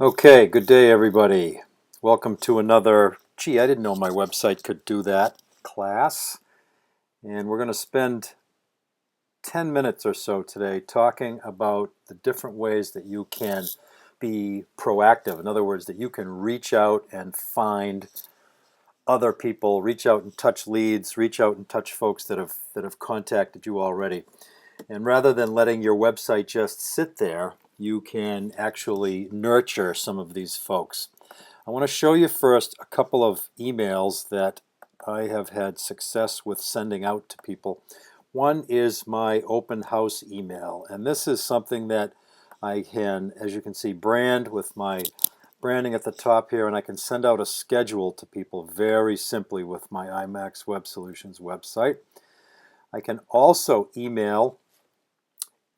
Okay, good day everybody. Welcome to another, I didn't know my website could do that, class. And we're going to spend 10 minutes or so today talking about the different ways that you can be proactive. In other words, that you can reach out and find other people, reach out and touch leads, reach out and touch folks that have contacted you already. And rather than letting your website just sit there, you can actually nurture some of these folks. I want to show you first a couple of emails that I have had success with sending out to people. One is my open house email, and this is something that I can, as you can see, brand with my branding at the top here, and I can send out a schedule to people very simply with my iMaxWebSolutions website. I can also email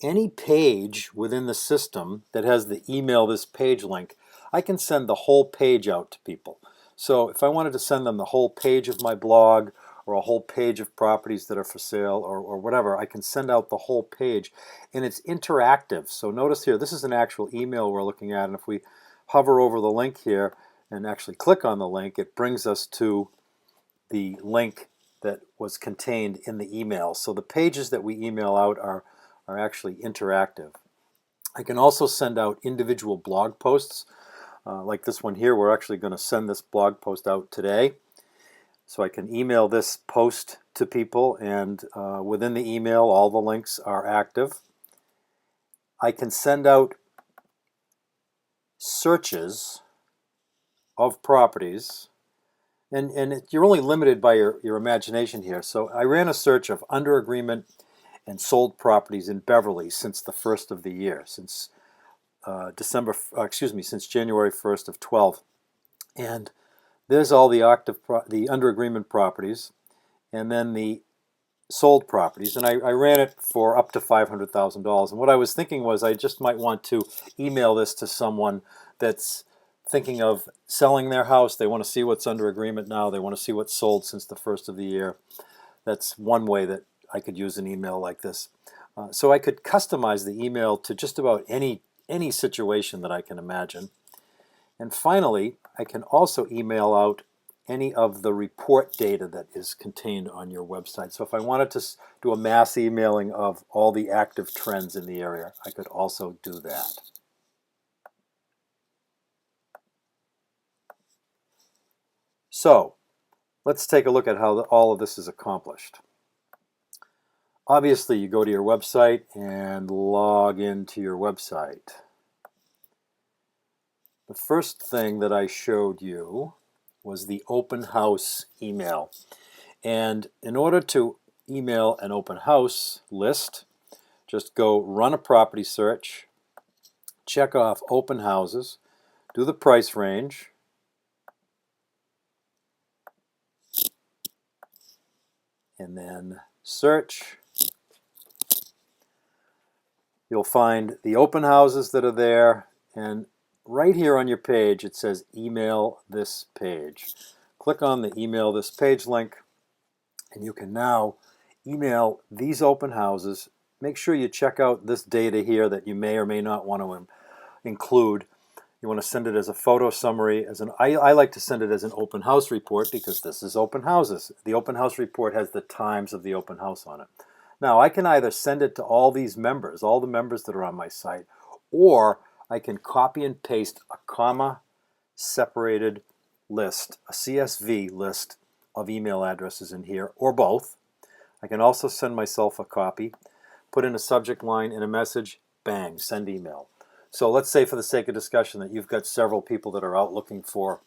any page within the system that has the email this page link. I can send the whole page out to people. So if I wanted to send them the whole page of my blog or a whole page of properties that are for sale or whatever, I can send out the whole page, and it's interactive. So notice here, this is an actual email we're looking at, and if we hover over the link here and actually click on the link, it brings us to the link that was contained in the email. So the pages that we email out are actually interactive. I can also send out individual blog posts like this one here. We're actually going to send this blog post out today. So I can email this post to people, and within the email all the links are active. I can send out searches of properties, and you're only limited by your imagination here. So I ran a search of under agreement and sold properties in Beverly since the first of the year, since since January 1st of 12. And there's all the under agreement properties, and then the sold properties, and I ran it for up to $500,000. And what I was thinking was I just might want to email this to someone that's thinking of selling their house. They want to see what's under agreement now. They want to see what's sold since the first of the year. That's one way that I could use an email like this. So I could customize the email to just about any situation that I can imagine. And finally, I can also email out any of the report data that is contained on your website. So if I wanted to do a mass emailing of all the active trends in the area, I could also do that. So let's take a look at how all of this is accomplished. Obviously, you go to your website and log into your website. The first thing that I showed you was the open house email. And in order to email an open house list, just go run a property search, check off open houses, do the price range, and then search. You'll find the open houses that are there, and right here on your page it says email this page. Click on the email this page link, and you can now email these open houses. Make sure you check out this data here that you may or may not want to include. You want to send it as a photo summary. I like to send it as an open house report because this is open houses. The open house report has the times of the open house on it. Now I can either send it to all these members, all the members that are on my site, or I can copy and paste a comma separated list, a CSV list of email addresses in here, or both. I can also send myself a copy, put in a subject line and a message, bang, send email. So let's say for the sake of discussion that you've got several people that are out looking for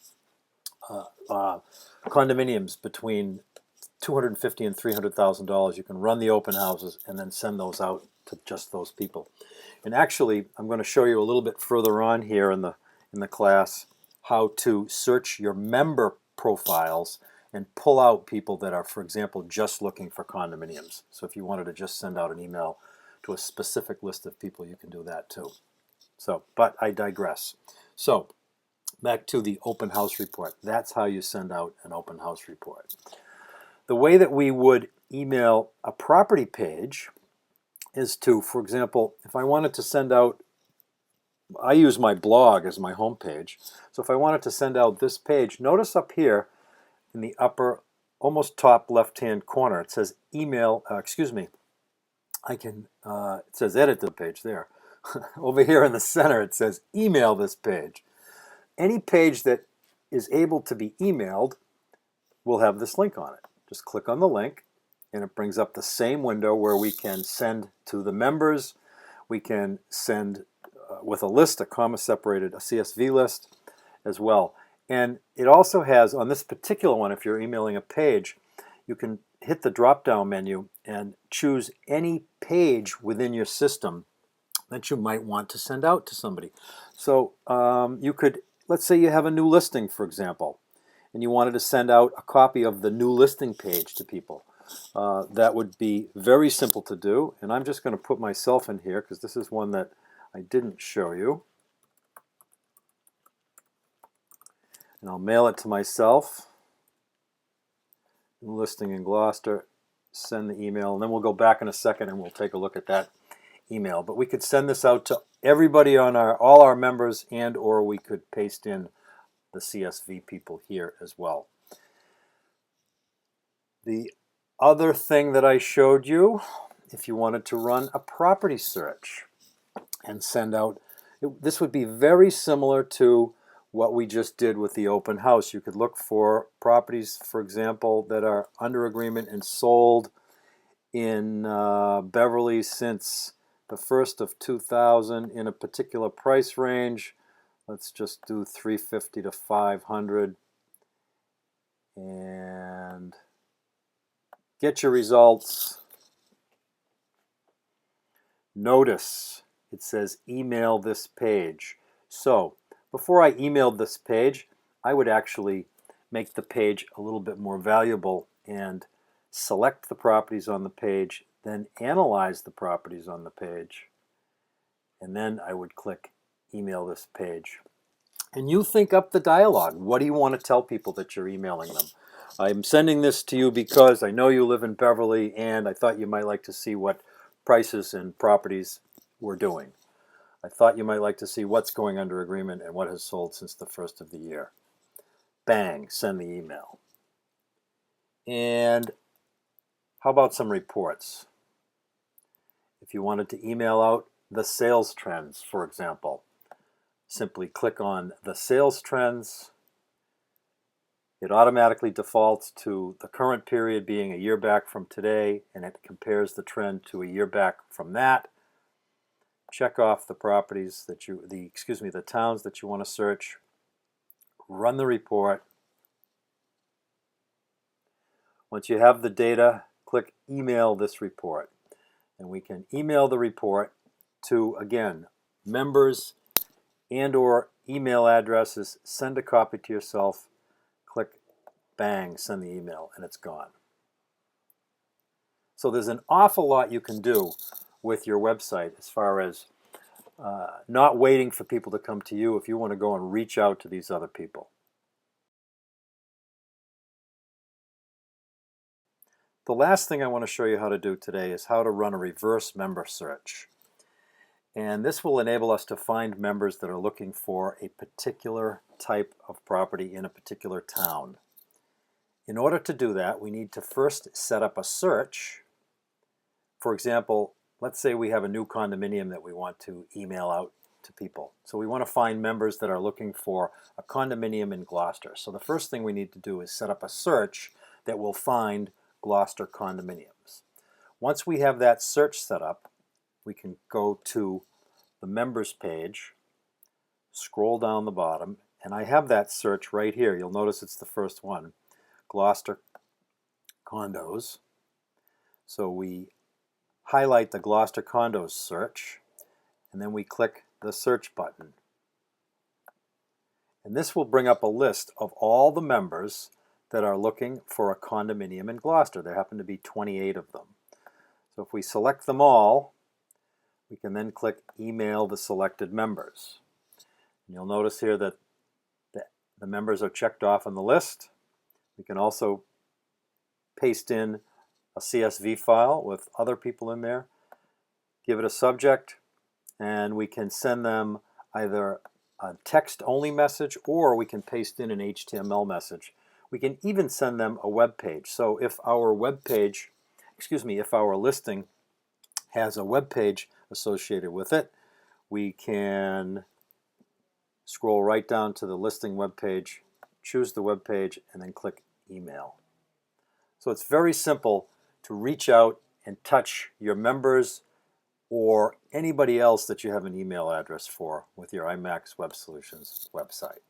condominiums between $250,000 and $300,000. You can run the open houses and then send those out to just those people. And actually, I'm going to show you a little bit further on here in the class how to search your member profiles and pull out people that are, for example, just looking for condominiums. So if you wanted to just send out an email to a specific list of people, you can do that too. So, but I digress. So, back to the open house report. That's how you send out an open house report. The way that we would email a property page is to, for example, if I wanted to send out I use my blog as my home page. So if I wanted to send out this page, notice up here in the upper, almost top left-hand corner, it says email, it says edit the page there. Over here in the center, it says email this page. Any page that is able to be emailed will have this link on it. Just click on the link, and it brings up the same window where we can send to the members. We can send with a list, a comma-separated, a CSV list as well. And it also has, on this particular one, if you're emailing a page, you can hit the drop-down menu and choose any page within your system that you might want to send out to somebody. So you could, let's say you have a new listing, for example, and you wanted to send out a copy of the new listing page to people. That would be very simple to do, and I'm just going to put myself in here because this is one that I didn't show you. And I'll mail it to myself. New listing in Gloucester, send the email, and then we'll go back in a second and we'll take a look at that email. But we could send this out to everybody on all our members, and or we could paste in the CSV people here as well. The other thing that I showed you, if you wanted to run a property search and send out, this would be very similar to what we just did with the open house. You could look for properties, for example, that are under agreement and sold in Beverly since the 1st of 2000 in a particular price range. Let's just do 350 to 500 and get your results. Notice it says email this page. So before I emailed this page, I would actually make the page a little bit more valuable and select the properties on the page, then analyze the properties on the page, and then I would click email this page. And you think up the dialogue. What do you want to tell people that you're emailing them? I'm sending this to you because I know you live in Beverly and I thought you might like to see what prices and properties we're doing. I thought you might like to see what's going under agreement and what has sold since the 1st of the year. Bang, send the email. And how about some reports? If you wanted to email out the sales trends, for example, simply click on the sales trends. It automatically defaults to the current period being a year back from today, and it compares the trend to a year back from that. Check off the properties that the towns that you want to search. Run the report. Once you have the data, click email this report. And we can email the report to, again, members and or email addresses. Send a copy to yourself. Click bang, send the email, and it's gone. So there's an awful lot you can do with your website as far as not waiting for people to come to you if you want to go and reach out to these other people. The last thing I want to show you how to do today is how to run a reverse member search. And this will enable us to find members that are looking for a particular type of property in a particular town. In order to do that, we need to first set up a search. For example, let's say we have a new condominium that we want to email out to people. So we want to find members that are looking for a condominium in Gloucester. So the first thing we need to do is set up a search that will find Gloucester condominiums. Once we have that search set up, we can go to the members page, scroll down the bottom, and I have that search right here. You'll notice it's the first one, Gloucester condos. So we highlight the Gloucester condos search, and then we click the search button. And this will bring up a list of all the members that are looking for a condominium in Gloucester. There happen to be 28 of them. So if we select them all, we can then click email the selected members. And you'll notice here that the members are checked off on the list. We can also paste in a CSV file with other people in there, give it a subject, and we can send them either a text-only message, or we can paste in an HTML message. We can even send them a web page. So if our web page, if our listing has a web page associated with it, we can scroll right down to the listing web page, choose the web page, and then click email. So it's very simple to reach out and touch your members or anybody else that you have an email address for with your iMaxWebSolutions website.